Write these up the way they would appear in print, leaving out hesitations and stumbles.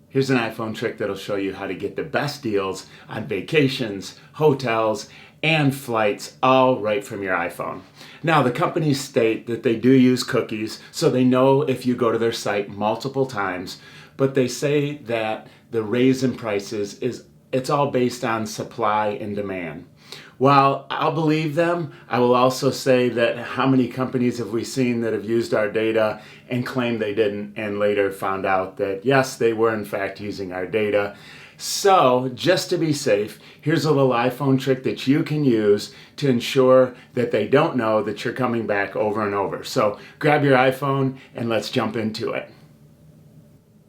Here's an iPhone trick that'll show you how to get the best deals on vacations, hotels, and flights all right from your iPhone. Now, the companies state that they do use cookies, so they know if you go to their site multiple times, but they say that the raise in prices it's all based on supply and demand. While I'll believe them, I will also say that how many companies have we seen that have used our data and claimed they didn't and later found out that yes, they were in fact using our data. So just to be safe, here's a little iPhone trick that you can use to ensure that they don't know that you're coming back over and over. So grab your iPhone and let's jump into it.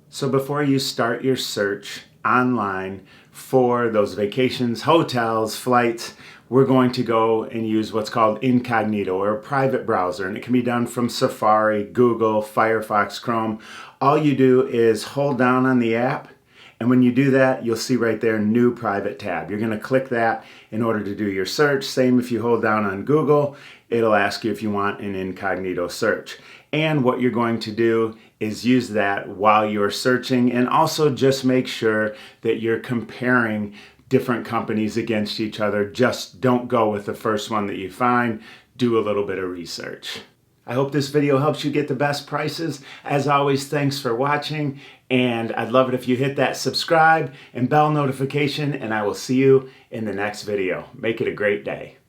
So before you start your search online for those vacations, hotels, flights, we're going to go and use what's called incognito or a private browser, and it can be done from Safari, Google, Firefox, Chrome. All you do is hold down on the app, and when you do that, you'll see right there, new private tab. You're going to click that in order to do your search. Same if you hold down on Google, it'll ask you if you want an incognito search. And what you're going to do is use that while you're searching, and also just make sure that you're comparing different companies against each other. Just don't go with the first one that you find. Do a little bit of research. I hope this video helps you get the best prices. As always, thanks for watching, and I'd love it if you hit that subscribe and bell notification, and I will see you in the next video. Make it a great day.